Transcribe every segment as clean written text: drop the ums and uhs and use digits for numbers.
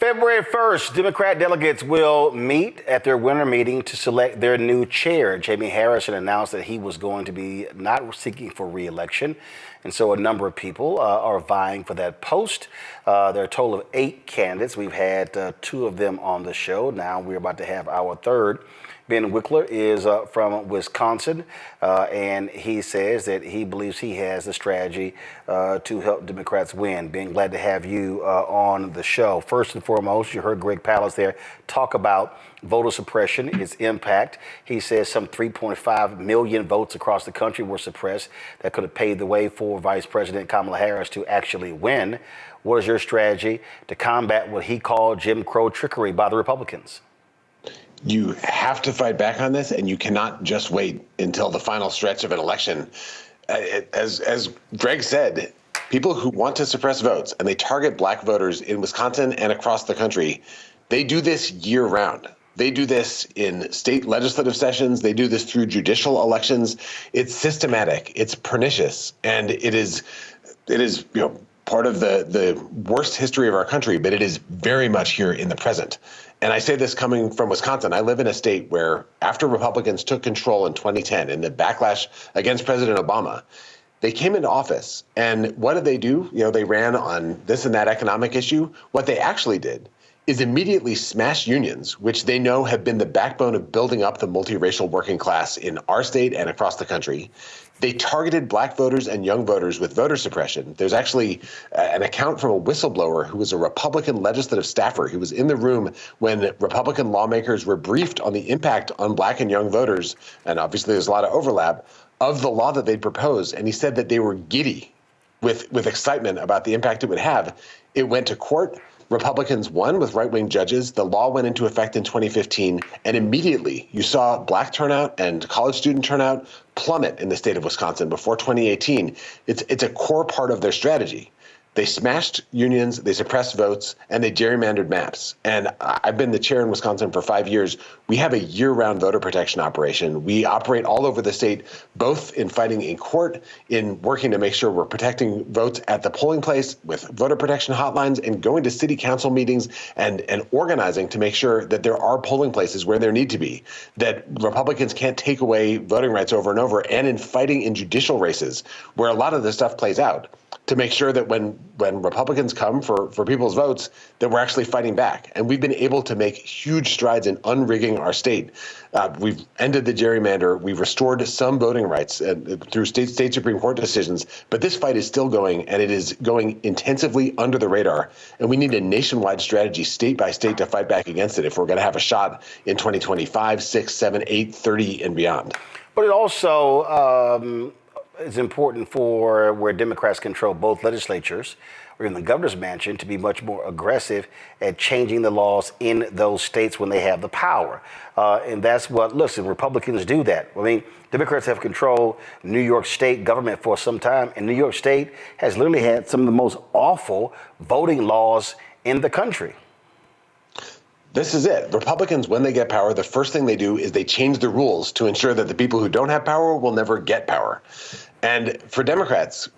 February 1st, Democrat delegates will meet at their winter meeting to select their new chair. Jamie Harrison announced that he was going to be not seeking for re-election. And so a number of people are vying for that post. There are a total of 8 candidates. We've had 2 of them on the show. Now we're about to have our third. Ben Wikler is from Wisconsin, and he says that he believes he has the strategy to help Democrats win. Ben, glad to have you on the show. First and foremost, you heard Greg Pallas there talk about voter suppression, its impact. He says some 3.5 million votes across the country were suppressed that could have paved the way for Vice President Kamala Harris to actually win. What is your strategy to combat what he called Jim Crow trickery by the Republicans? You have to fight back on this, and you cannot just wait until the final stretch of an election. As Greg said, people who want to suppress votes, and they target black voters in Wisconsin and across the country, they do this year round. They do this in state legislative sessions. They do this through judicial elections. It's systematic. It's pernicious, and it is part of the worst history of our country, but it is very much here in the present. And I say this coming from Wisconsin. I live in a state where after Republicans took control in 2010 in the backlash against President Obama, they came into office. And what did they do? They ran on this and that economic issue. What they actually did is immediately smash unions, which they know have been the backbone of building up the multiracial working class in our state and across the country. They targeted black voters and young voters with voter suppression. There's actually an account from a whistleblower who was a Republican legislative staffer. He was in the room when Republican lawmakers were briefed on the impact on black and young voters, and obviously there's a lot of overlap, of the law that they'd proposed. And he said that they were giddy with excitement about the impact it would have. It went to court. Republicans won with right-wing judges. The law went into effect in 2015, and immediately you saw black turnout and college student turnout plummet in the state of Wisconsin before 2018. It's a core part of their strategy. They smashed unions, they suppressed votes, and they gerrymandered maps. And I've been the chair in Wisconsin for 5 years. We have a year-round voter protection operation. We operate all over the state, both in fighting in court, in working to make sure we're protecting votes at the polling place with voter protection hotlines, and going to city council meetings and organizing to make sure that there are polling places where there need to be, that Republicans can't take away voting rights over and over, and in fighting in judicial races where a lot of this stuff plays out, to make sure that when Republicans come for people's votes, that we're actually fighting back. And we've been able to make huge strides in unrigging our state. We've ended the gerrymander. We've restored some voting rights through state Supreme Court decisions. But this fight is still going, and it is going intensively under the radar. And we need a nationwide strategy, state by state, to fight back against it if we're going to have a shot in 2025, 6, 7, 8, 30, and beyond. But it also it's important for where Democrats control both legislatures or in the governor's mansion to be much more aggressive at changing the laws in those states when they have the power. And that's what, listen, Republicans do that. I mean, Democrats have controlled New York State government for some time, and New York State has literally had some of the most awful voting laws in the country. This is it. Republicans, when they get power, the first thing they do is they change the rules to ensure that the people who don't have power will never get power. And for Democrats,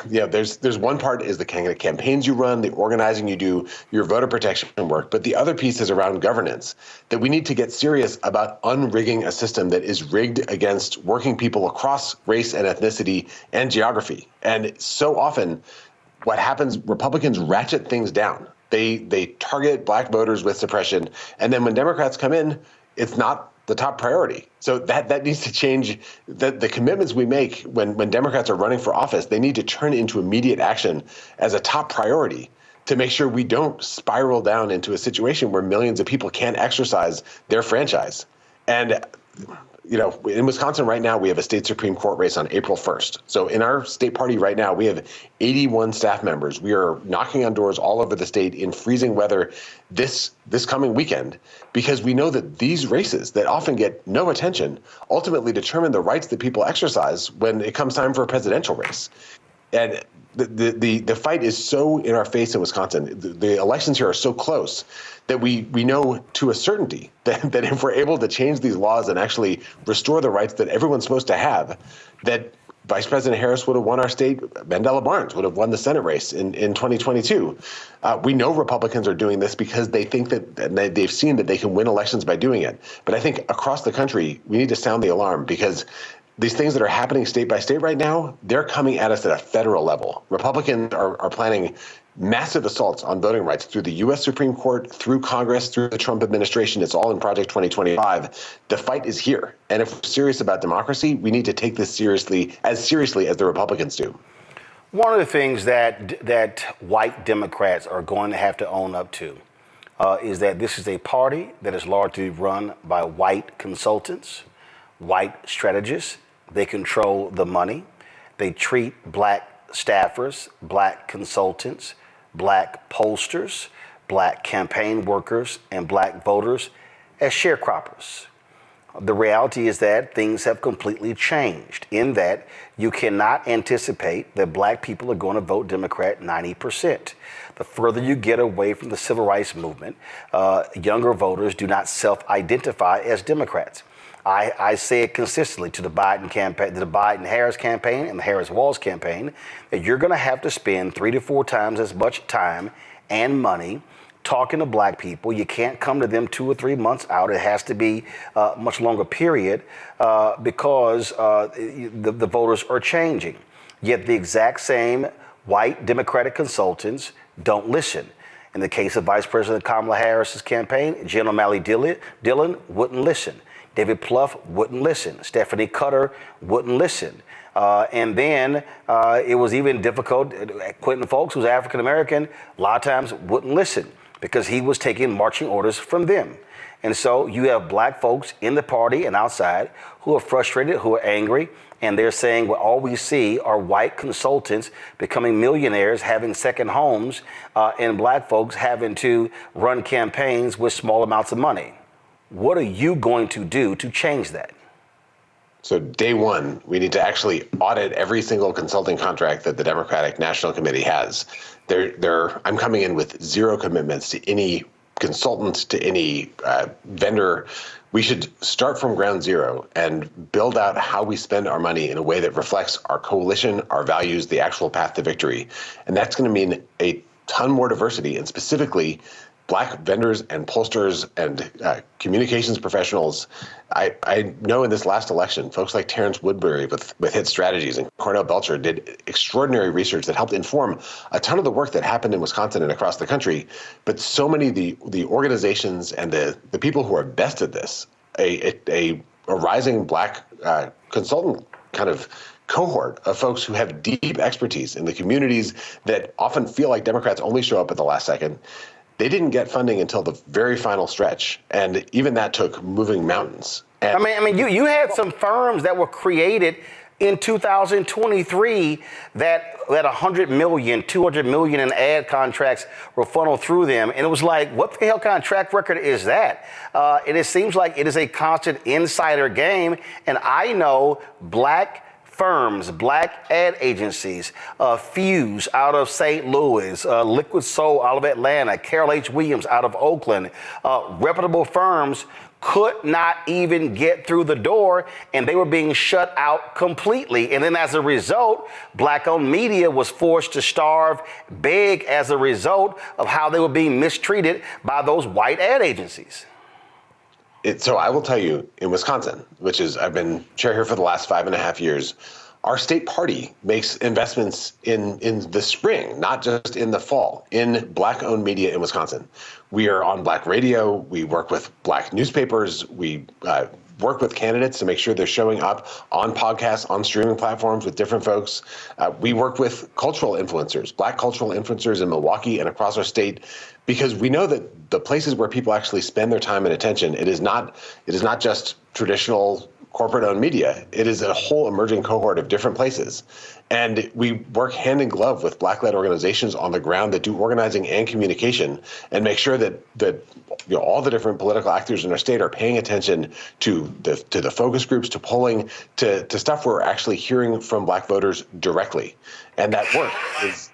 there's one part is the kind of campaigns you run, the organizing you do, your voter protection work. But the other piece is around governance, that we need to get serious about unrigging a system that is rigged against working people across race and ethnicity and geography. And so often what happens, Republicans ratchet things down. They target black voters with suppression. And then when Democrats come in, it's not the top priority. So that needs to change. The commitments we make when Democrats are running for office, they need to turn into immediate action as a top priority to make sure we don't spiral down into a situation where millions of people can't exercise their franchise. And in Wisconsin right now, we have a state Supreme Court race on April 1st. So in our state party right now, we have 81 staff members. We are knocking on doors all over the state in freezing weather this coming weekend, because we know that these races that often get no attention ultimately determine the rights that people exercise when it comes time for a presidential race. And the fight is so in our face in Wisconsin. The elections here are so close that we know to a certainty that if we're able to change these laws and actually restore the rights that everyone's supposed to have, that Vice President Harris would have won our state. Mandela Barnes would have won the Senate race in 2022. We know Republicans are doing this because they think that they've seen that they can win elections by doing it. But I think across the country, we need to sound the alarm because these things that are happening state by state right now, they're coming at us at a federal level. Republicans are planning massive assaults on voting rights through the U.S. Supreme Court, through Congress, through the Trump administration. It's all in Project 2025. The fight is here. And if we're serious about democracy, we need to take this seriously as the Republicans do. One of the things that white Democrats are going to have to own up to is that this is a party that is largely run by white consultants, white strategists. They control the money. They treat black staffers, black consultants, black pollsters, black campaign workers, and black voters as sharecroppers. The reality is that things have completely changed in that you cannot anticipate that black people are going to vote Democrat 90%. The further you get away from the civil rights movement, younger voters do not self-identify as Democrats. I say it consistently to the Biden campaign, the Biden-Harris campaign and the Harris-Walz campaign, that you're going to have to spend 3 to 4 times as much time and money talking to black people. You can't come to them 2 or 3 months out. It has to be a much longer period because the voters are changing. Yet the exact same white Democratic consultants don't listen. In the case of Vice President Kamala Harris's campaign, Jen O'Malley Dillon wouldn't listen. David Plouffe wouldn't listen. Stephanie Cutter wouldn't listen. And then it was even difficult. Quentin Folks, who's African American, a lot of times wouldn't listen because he was taking marching orders from them. And so you have black folks in the party and outside who are frustrated, who are angry, and they're saying, well, all we see are white consultants becoming millionaires, having second homes, and black folks having to run campaigns with small amounts of money. What are you going to do to change that? So day one, we need to actually audit every single consulting contract that the Democratic National Committee has. I'm coming in with zero commitments to any consultant, to any vendor. We should start from ground zero and build out how we spend our money in a way that reflects our coalition, our values, the actual path to victory. And that's going to mean a ton more diversity, and specifically black vendors and pollsters and communications professionals. I know in this last election, folks like Terrence Woodbury with Hit Strategies and Cornell Belcher did extraordinary research that helped inform a ton of the work that happened in Wisconsin and across the country. But so many of the organizations and the people who are best at this, a rising black consultant kind of cohort of folks who have deep expertise in the communities that often feel like Democrats only show up at the last second. They didn't get funding until the very final stretch, and even that took moving mountains. And I mean, you had some firms that were created in 2023 that 100 million, 200 million in ad contracts were funneled through them, and it was like, what the hell kind of track record is that? And it seems like it is a constant insider game, and I know black firms, black ad agencies, Fuse out of St. Louis, Liquid Soul out of Atlanta, Carol H. Williams out of Oakland, reputable firms could not even get through the door, and they were being shut out completely. And then as a result, black-owned media was forced to starve big as a result of how they were being mistreated by those white ad agencies. So I will tell you, in Wisconsin, which is, I've been chair here for the last 5.5 years, our state party makes investments in the spring, not just in the fall, in black-owned media in Wisconsin. We are on black radio. We work with black newspapers. We work with candidates to make sure they're showing up on podcasts, on streaming platforms with different folks. We work with cultural influencers, black cultural influencers in Milwaukee and across our state, because we know that the places where people actually spend their time and attention, it is not just traditional corporate-owned media. It is a whole emerging cohort of different places. And we work hand in glove with black-led organizations on the ground that do organizing and communication and make sure that all the different political actors in our state are paying attention to the focus groups, to polling, to stuff where we're actually hearing from black voters directly. And that work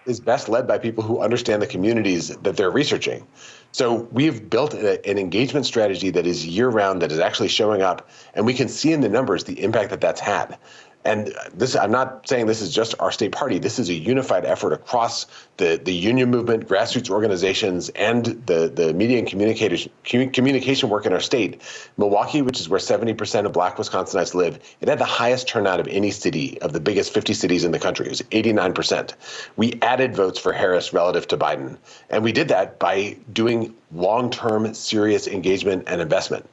is best led by people who understand the communities that they're researching. So we've built an engagement strategy that is year-round, that is actually showing up, and we can see in the numbers the impact that that's had. And this, I'm not saying this is just our state party. This is a unified effort across the union movement, grassroots organizations, and the media and communication work in our state. Milwaukee, which is where 70% of Black Wisconsinites live, it had the highest turnout of any city of the biggest 50 cities in the country. It was 89%. We added votes for Harris relative to Biden. And we did that by doing long-term, serious engagement and investment.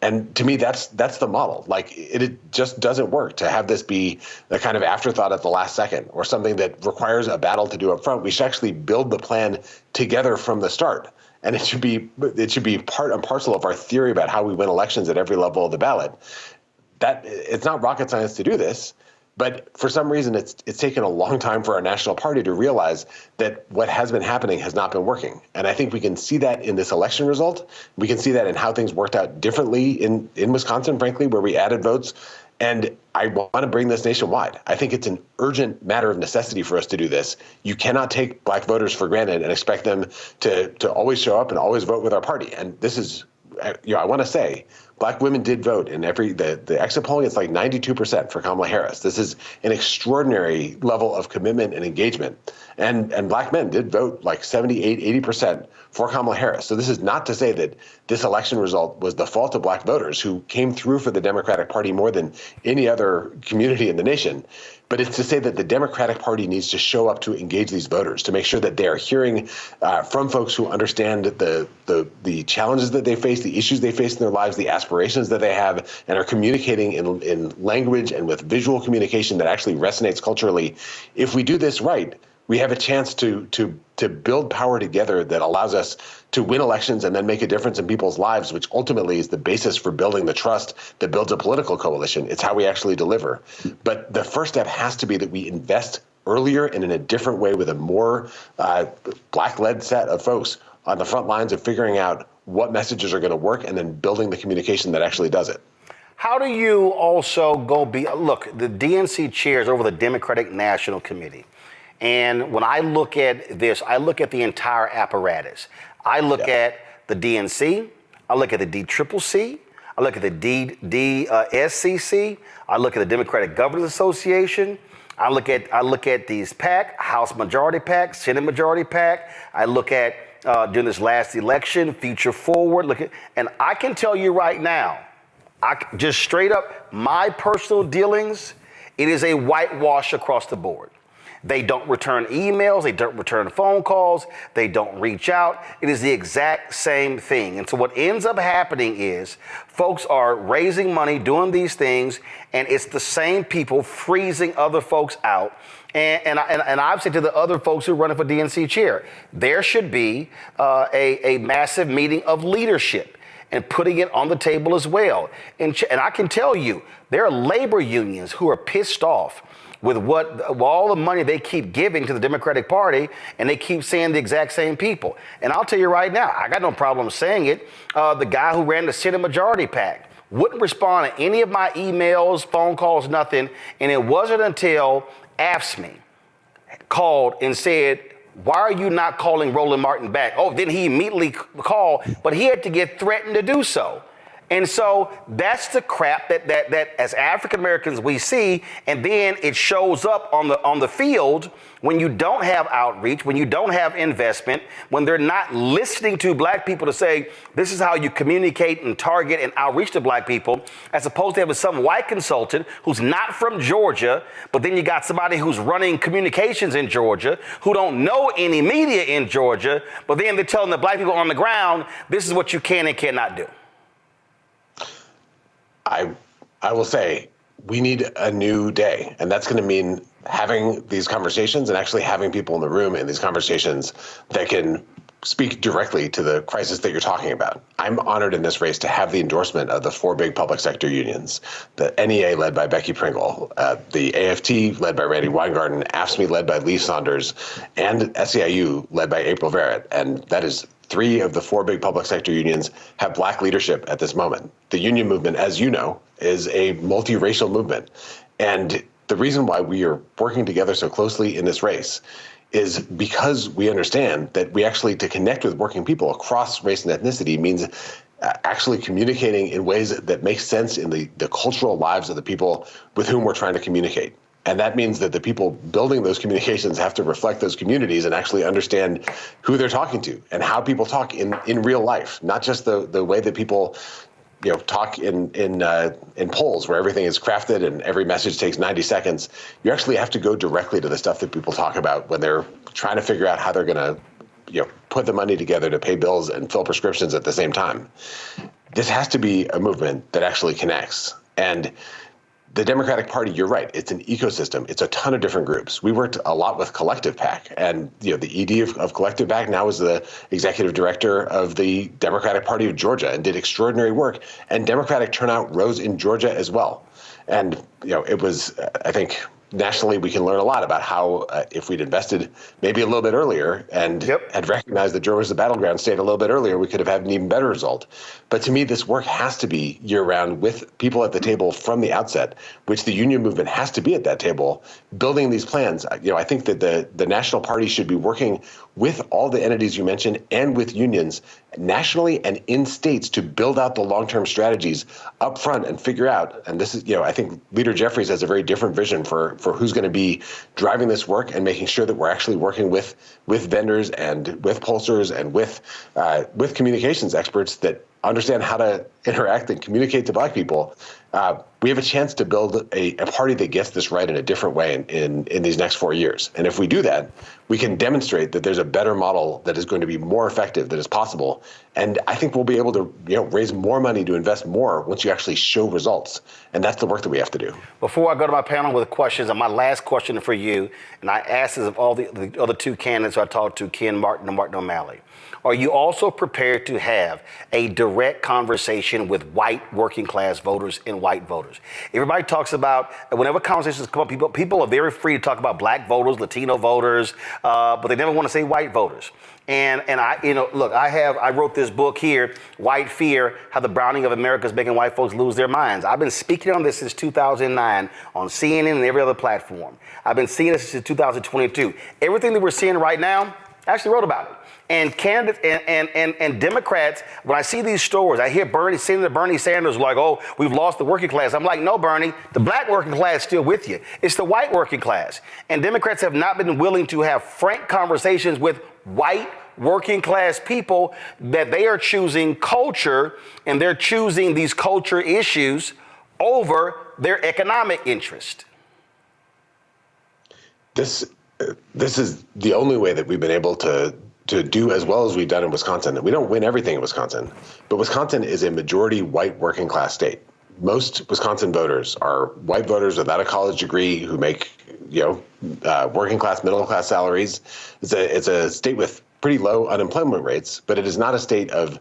And to me, that's the model. Like, it just doesn't work to have this be the kind of afterthought at the last second or something that requires a battle to do up front. We should actually build the plan together from the start. And it should be part and parcel of our theory about how we win elections at every level of the ballot. That it's not rocket science to do this. But for some reason, it's taken a long time for our national party to realize that what has been happening has not been working. And I think we can see that in this election result. We can see that in how things worked out differently in Wisconsin, frankly, where we added votes. And I want to bring this nationwide. I think it's an urgent matter of necessity for us to do this. You cannot take Black voters for granted and expect them to always show up and always vote with our party. And this is, I want to say, Black women did vote in the exit polling. It's like 92% for Kamala Harris. This is an extraordinary level of commitment and engagement. And Black men did vote like 78, 80% for Kamala Harris. So this is not to say that this election result was the fault of Black voters who came through for the Democratic Party more than any other community in the nation. But it's to say that the Democratic Party needs to show up to engage these voters, to make sure that they are hearing from folks who understand the challenges that they face, the issues they face in their lives, the aspirations that they have, and are communicating in language and with visual communication that actually resonates culturally. If we do this right, we have a chance to build power together that allows us to win elections and then make a difference in people's lives, which ultimately is the basis for building the trust that builds a political coalition. It's how we actually deliver. But the first step has to be that we invest earlier and in a different way with a more Black-led set of folks on the front lines of figuring out what messages are going to work and then building the communication that actually does it. How do you also look, the DNC chair is over the Democratic National Committee. And when I look at this, I look at the entire apparatus. I look at the DNC, I look at the DCCC, I look at the SCC, I look at the Democratic Governors Association, I look at these PAC, House Majority PAC, Senate Majority PAC. I look at during this last election, Future Forward. And I can tell you right now, just straight up, my personal dealings, it is a whitewash across the board. They don't return emails. They don't return phone calls. They don't reach out. It is the exact same thing. And so what ends up happening is folks are raising money, doing these things, and it's the same people freezing other folks out. And I've said to the other folks who are running for DNC chair, there should be a massive meeting of leadership and putting it on the table as well. And I can tell you, there are labor unions who are pissed off with all the money they keep giving to the Democratic Party, and they keep saying the exact same people. And I'll tell you right now, I got no problem saying it. The guy who ran the Senate Majority PAC wouldn't respond to any of my emails, phone calls, nothing. And it wasn't until AFSCME called and said, "Why are you not calling Roland Martin back?" Oh, then he immediately called, but he had to get threatened to do so. And so that's the crap that as African Americans we see, and then it shows up on the field when you don't have outreach, when you don't have investment, when they're not listening to Black people to say this is how you communicate and target and outreach to Black people, as opposed to having some white consultant who's not from Georgia, but then you got somebody who's running communications in Georgia who don't know any media in Georgia, but then they're telling the Black people on the ground this is what you can and cannot do. I will say we need a new day, and that's going to mean having these conversations and actually having people in the room in these conversations that can speak directly to the crisis that you're talking about. I'm honored in this race to have the endorsement of the four big public sector unions, the NEA led by Becky Pringle, the AFT led by Randy Weingarten, AFSCME led by Lee Saunders, and SEIU led by April Verrett. And that is three of the four big public sector unions have Black leadership at this moment. The union movement, as you know, is a multiracial movement. And the reason why we are working together so closely in this race is because we understand that we actually, to connect with working people across race and ethnicity means actually communicating in ways that make sense in the cultural lives of the people with whom we're trying to communicate. And that means that the people building those communications have to reflect those communities and actually understand who they're talking to and how people talk in real life, not just the way that people talk in polls where everything is crafted and every message takes 90 seconds. You actually have to go directly to the stuff that people talk about when they're trying to figure out how they're going to put the money together to pay bills and fill prescriptions at the same time. This has to be a movement that actually connects. And the Democratic Party, you're right, it's an ecosystem. It's a ton of different groups. We worked a lot with Collective PAC, and the ED of Collective PAC now is the executive director of the Democratic Party of Georgia and did extraordinary work. And Democratic turnout rose in Georgia as well. And it was, I think, nationally, we can learn a lot about how if we'd invested maybe a little bit earlier and had recognized that Georgia was the battleground state a little bit earlier, we could have had an even better result. But to me, this work has to be year-round with people at the table from the outset, which the union movement has to be at that table, building these plans. I think that the national party should be working with all the entities you mentioned and with unions nationally and in states to build out the long-term strategies up front and figure out. And this is, I think Leader Jeffries has a very different vision for who's going to be driving this work and making sure that we're actually working with vendors and with pollsters and with communications experts that understand how to interact and communicate to Black people. We have a chance to build a party that gets this right in a different way in these next 4 years. And if we do that, we can demonstrate that there's a better model that is going to be more effective, that is possible. And I think we'll be able to raise more money to invest more once you actually show results. And that's the work that we have to do. Before I go to my panel with questions, my last question for you, and I asked this of all the other two candidates I talked to, Ken Martin and Martin O'Malley. Are you also prepared to have a direct conversation with white working class voters and white voters? Everybody talks about, whenever conversations come up, people are very free to talk about Black voters, Latino voters, but they never want to say white voters. And I, look, I wrote this book here, White Fear, How the Browning of America is Making White Folks Lose Their Minds. I've been speaking on this since 2009 on CNN and every other platform. I've been seeing this since 2022. Everything that we're seeing right now, I actually wrote about it. And candidates and Democrats, when I see these stories, I hear Senator Bernie Sanders like, oh, we've lost the working class. I'm like, no, Bernie, the Black working class is still with you. It's the white working class. And Democrats have not been willing to have frank conversations with white working class people that they are choosing culture and they're choosing these culture issues over their economic interest. This is the only way that we've been able to do as well as we've done in Wisconsin. We don't win everything in Wisconsin, but Wisconsin is a majority white working class state. Most Wisconsin voters are white voters without a college degree who make, working class, middle class salaries. It's a state with pretty low unemployment rates, but it is not a state of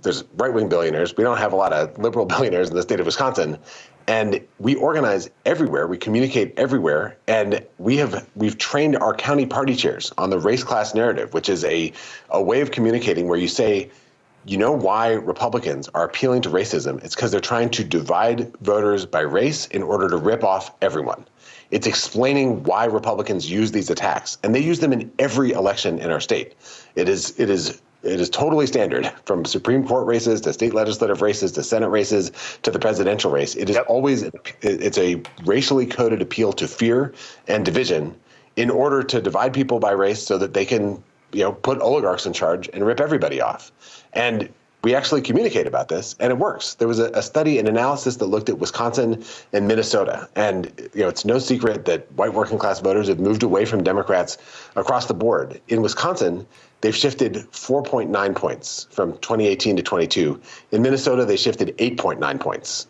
there's right-wing billionaires. We don't have a lot of liberal billionaires in the state of Wisconsin. And we organize everywhere, we communicate everywhere, and we've trained our county party chairs on the race class narrative, which is a way of communicating where you say, why Republicans are appealing to racism? It's because they're trying to divide voters by race in order to rip off everyone. It's explaining why Republicans use these attacks, and they use them in every election in our state. It is totally standard, from Supreme Court races to state legislative races to Senate races to the presidential race. It is always, it's a racially coded appeal to fear and division in order to divide people by race so that they can, put oligarchs in charge and rip everybody off. And we actually communicate about this, and it works. There was a study, an analysis that looked at Wisconsin and Minnesota. And, it's no secret that white working class voters have moved away from Democrats across the board. In Wisconsin, they've shifted 4.9 points from 2018 to 22. In Minnesota, they shifted 8.9 points.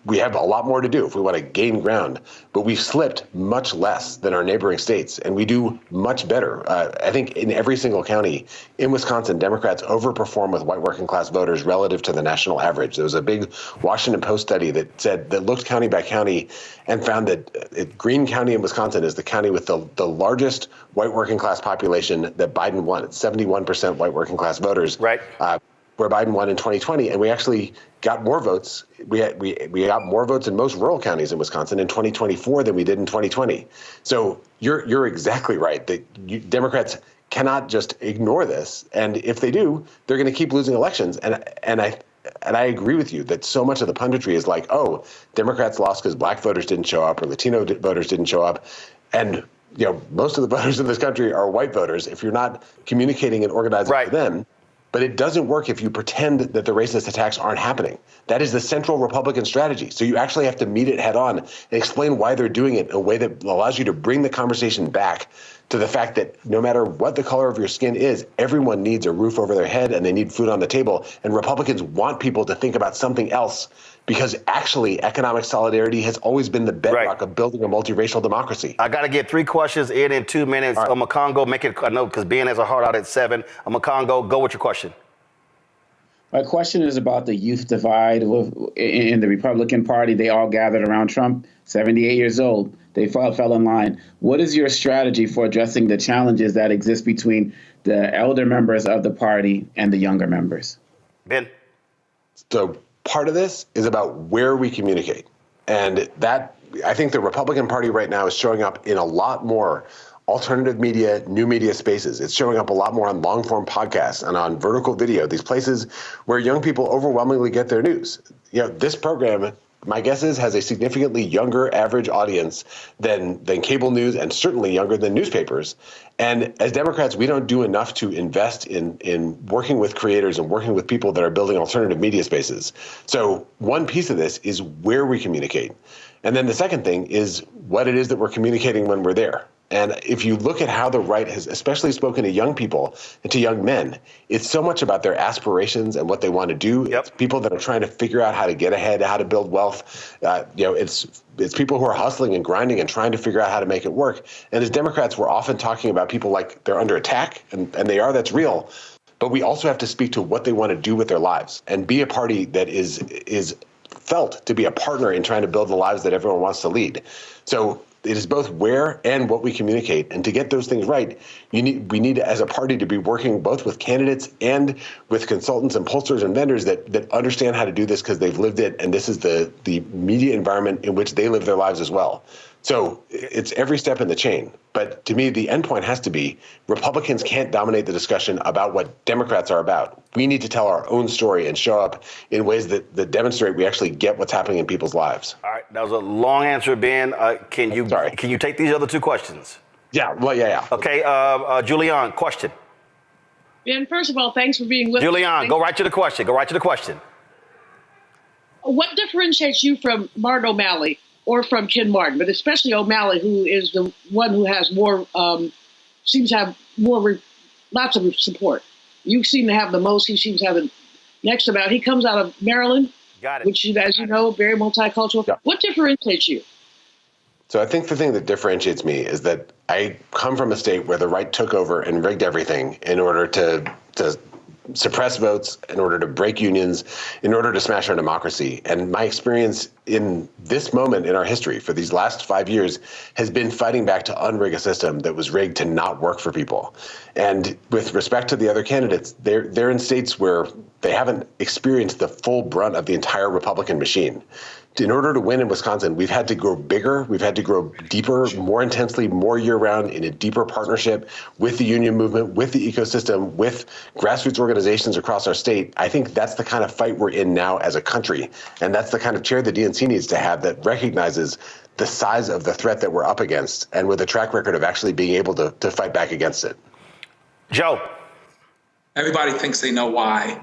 We have a lot more to do if we want to gain ground, but we've slipped much less than our neighboring states, and we do much better. I think in every single county in Wisconsin, Democrats overperform with white working class voters relative to the national average. There was a big Washington Post study that looked county by county and found that Greene County in Wisconsin is the county with the largest white working class population that Biden won. It's 71% white working class voters. Right. Where Biden won in 2020, and we actually got more votes. We got more votes in most rural counties in Wisconsin in 2024 than we did in 2020. So you're exactly right that Democrats cannot just ignore this. And if they do, they're going to keep losing elections. And I agree with you that so much of the punditry is like, oh, Democrats lost because black voters didn't show up or Latino voters didn't show up. And most of the voters in this country are white voters. If you're not communicating and organizing for them, but it doesn't work if you pretend that the racist attacks aren't happening. That is the central Republican strategy. So you actually have to meet it head on and explain why they're doing it in a way that allows you to bring the conversation back to the fact that no matter what the color of your skin is, everyone needs a roof over their head and they need food on the table. And Republicans want people to think about something else because actually economic solidarity has always been the bedrock of building a multiracial democracy. I got to get 3 questions in 2 minutes. Right. Makongo, make it, I know, because Ben has a heart out at 7. Makongo, go with your question. My question is about the youth divide in the Republican Party. They all gathered around Trump, 78 years old. They fell in line. What is your strategy for addressing the challenges that exist between the elder members of the party and the younger members? Ben? So part of this is about where we communicate. And that, I think the Republican Party right now is showing up in a lot more alternative media, new media spaces. It's showing up a lot more on long-form podcasts and on vertical video, these places where young people overwhelmingly get their news. This program, my guess is, has a significantly younger average audience than cable news and certainly younger than newspapers. And as Democrats, we don't do enough to invest in working with creators and working with people that are building alternative media spaces. So one piece of this is where we communicate. And then the second thing is what it is that we're communicating when we're there. And if you look at how the right has especially spoken to young people and to young men, it's so much about their aspirations and what they want to do. Yep. It's people that are trying to figure out how to get ahead, how to build wealth. It's people who are hustling and grinding and trying to figure out how to make it work. And as Democrats, we're often talking about people like they're under attack, and they are, that's real. But we also have to speak to what they want to do with their lives and be a party that is felt to be a partner in trying to build the lives that everyone wants to lead. So it is both where and what we communicate. And to get those things right, we need as a party to be working both with candidates and with consultants and pollsters and vendors that understand how to do this because they've lived it. And this is the media environment in which they live their lives as well. So it's every step in the chain. But to me, the end point has to be Republicans can't dominate the discussion about what Democrats are about. We need to tell our own story and show up in ways that demonstrate we actually get what's happening in people's lives. All right. That was a long answer, Ben. Can you take these other 2 questions? Yeah. Well, yeah. Okay. Julianne, question. Ben, first of all, thanks for being with us. Julianne, go right to the question. What differentiates you from Martin O'Malley or from Ken Martin, but especially O'Malley, who is the one who has more, seems to have lots of support? You seem to have the most. He seems to have the next amount. He comes out of Maryland, which, as you know, very multicultural. Yeah. What differentiates you? So I think the thing that differentiates me is that I come from a state where the right took over and rigged everything in order to suppress votes, in order to break unions, in order to smash our democracy. And my experience in this moment in our history for these last 5 years has been fighting back to unrig a system that was rigged to not work for people. And with respect to the other candidates, they're in states where they haven't experienced the full brunt of the entire Republican machine. In order to win in Wisconsin, we've had to grow bigger, we've had to grow deeper, more intensely, more year-round, in a deeper partnership with the union movement, with the ecosystem, with grassroots organizations across our state. I think that's the kind of fight we're in now as a country, and that's the kind of chair the DNC needs to have that recognizes the size of the threat that we're up against, and with a track record of actually being able to fight back against it. Joe. Everybody thinks they know why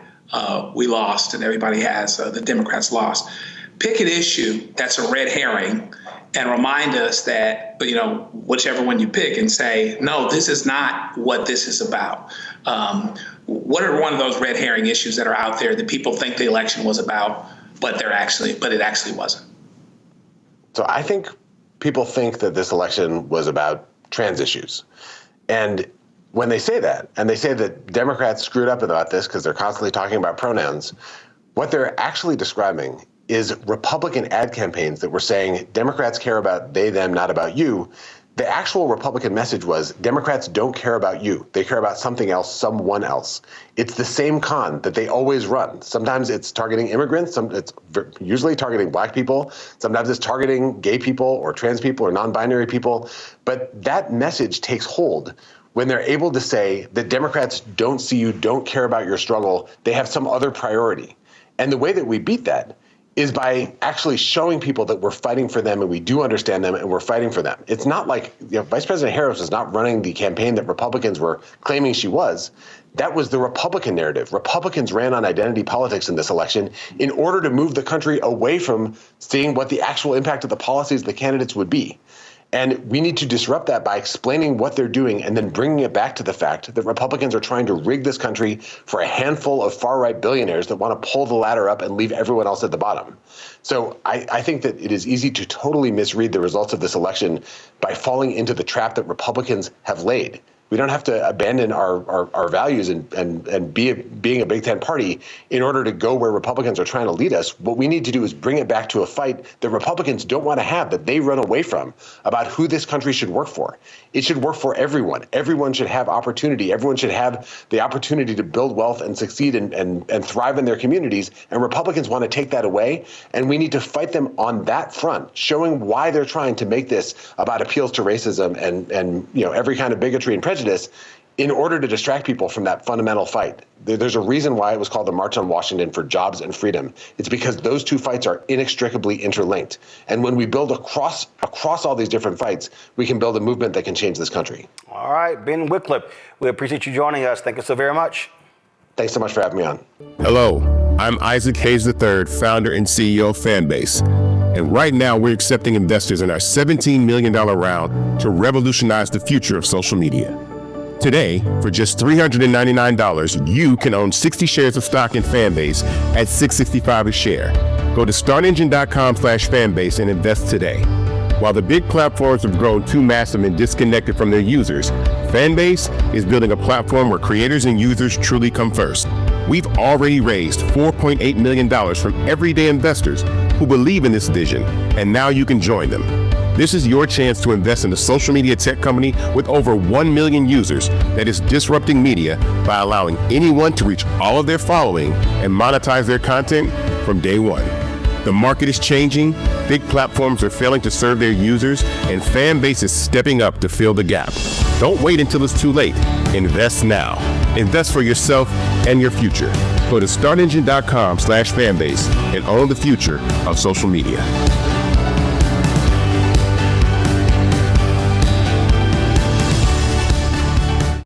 we lost, and everybody has the Democrats lost. Pick an issue that's a red herring and remind us that, whichever one you pick, and say, no, this is not what this is about. What are one of those red herring issues that are out there that people think the election was about, but it actually wasn't? So I think people think that this election was about trans issues. And when they say that, and they say that Democrats screwed up about this because they're constantly talking about pronouns, what they're actually describing is Republican ad campaigns that were saying Democrats care about they, them, not about you. The actual Republican message was Democrats don't care about you. They care about something else, someone else. It's the same con that they always run. Sometimes it's targeting immigrants. It's usually targeting black people. Sometimes it's targeting gay people or trans people or non-binary people. But that message takes hold when they're able to say that Democrats don't see you, don't care about your struggle, they have some other priority. And the way that we beat that is by actually showing people that we're fighting for them and we do understand them and we're fighting for them. It's not like, Vice President Harris was not running the campaign that Republicans were claiming she was. That was the Republican narrative. Republicans ran on identity politics in this election in order to move the country away from seeing what the actual impact of the policies of the candidates would be. And we need to disrupt that by explaining what they're doing and then bringing it back to the fact that Republicans are trying to rig this country for a handful of far-right billionaires that want to pull the ladder up and leave everyone else at the bottom. So I think that it is easy to totally misread the results of this election by falling into the trap that Republicans have laid. We don't have to abandon our values and being a Big Ten party in order to go where Republicans are trying to lead us. What we need to do is bring it back to a fight that Republicans don't want to have, that they run away from, about who this country should work for. It should work for everyone. Everyone should have opportunity. Everyone should have the opportunity to build wealth and succeed and thrive in their communities. And Republicans want to take that away. And we need to fight them on that front, showing why they're trying to make this about appeals to racism and every kind of bigotry and prejudice in order to distract people from that fundamental fight. There's a reason why it was called the March on Washington for Jobs and Freedom. It's because those two fights are inextricably interlinked. And when we build across all these different fights, we can build a movement that can change this country. All right, Ben Wikler, we appreciate you joining us. Thank you so very much. Thanks so much for having me on. Hello, I'm Isaac Hayes III, founder and CEO of Fanbase. And right now, we're accepting investors in our $17 million round to revolutionize the future of social media. Today, for just $399, you can own 60 shares of stock in Fanbase at $665 a share. Go to startengine.com/fanbase and invest today. While the big platforms have grown too massive and disconnected from their users, Fanbase is building a platform where creators and users truly come first. We've already raised $4.8 million from everyday investors who believe in this vision, and now you can join them. This is your chance to invest in a social media tech company with over 1 million users that is disrupting media by allowing anyone to reach all of their following and monetize their content from day one. The market is changing, big platforms are failing to serve their users, and Fanbase is stepping up to fill the gap. Don't wait until it's too late. Invest now. Invest for yourself and your future. Go to startengine.com/fanbase and own the future of social media.